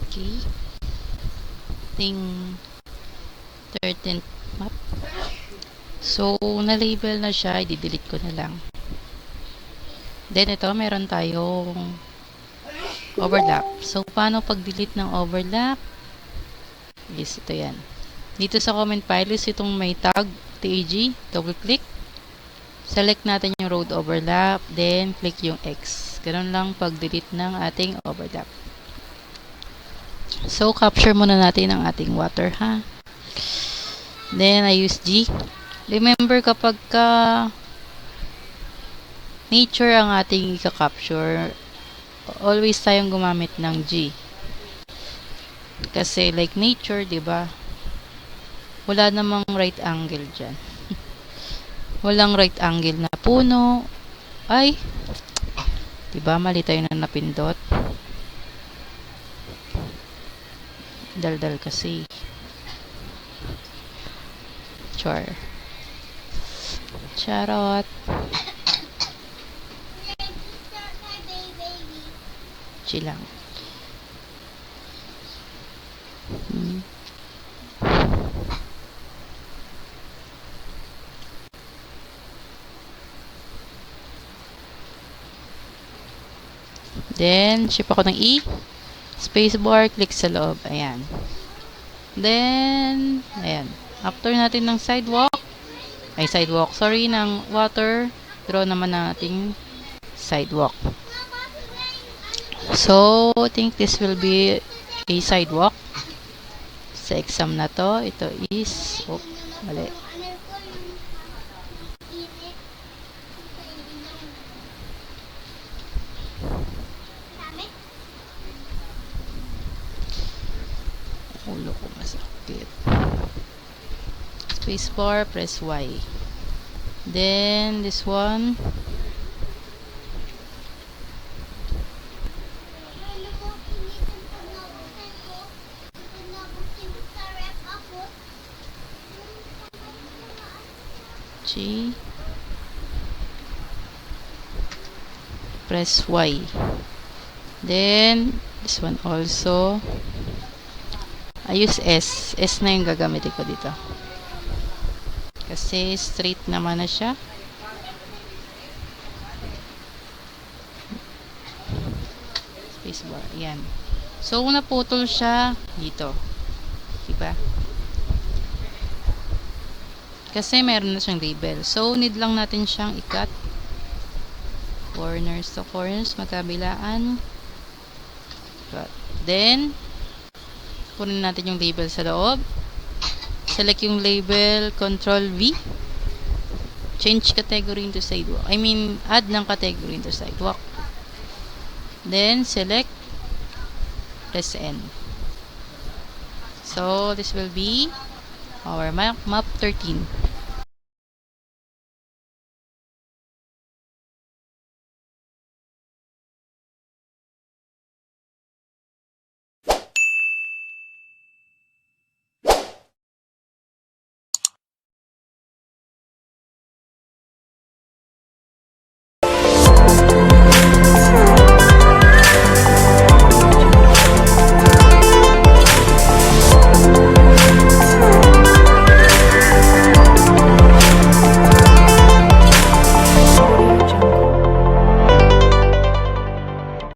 Okay. Ting 13th map. So, na-label na siya. I-delete ko na lang. Then, ito, meron tayong overlap. So, paano pag-delete ng overlap? Yes, ito yan. Dito sa comment files, itong may tag, TAG, double-click. Select natin yung road overlap, then click yung X. Ganun lang pag-delete ng ating overlap. So, capture muna natin ang ating water, ha? Then, I use G. Remember, kapag nature ang ating i-capture, always tayong gumamit ng G. Kasi, like nature, diba? Wala namang right angle dyan. Walang right angle na puno. Ay, diba? Mali tayo na napindot. Daldal kasi. Char. Charot. Chilang. Then, shift ako ng E. Spacebar, click sa loob. Ayan. Then, ayan. After natin ng ng water, draw naman nating sidewalk. So, I think this will be a sidewalk. Sa exam na to, ito is, mali. Ulo ko masakit. Spacebar, press Y. Then, this one. G. Press Y. Then, this one also. I use S. S na yung gagamitin ko dito. Kasi straight naman na siya. Spacebar. Ayan. So, naputol siya dito. Diba? Kasi meron na siyang label. So, need lang natin siyang i-cut. Corners to corners. Magkabilaan. Cut. Then, kunin natin yung label sa loob. Select yung label, Control V. Change category into sidewalk. I mean, add ng category into sidewalk. Then, select, press N. So, this will be our map 13.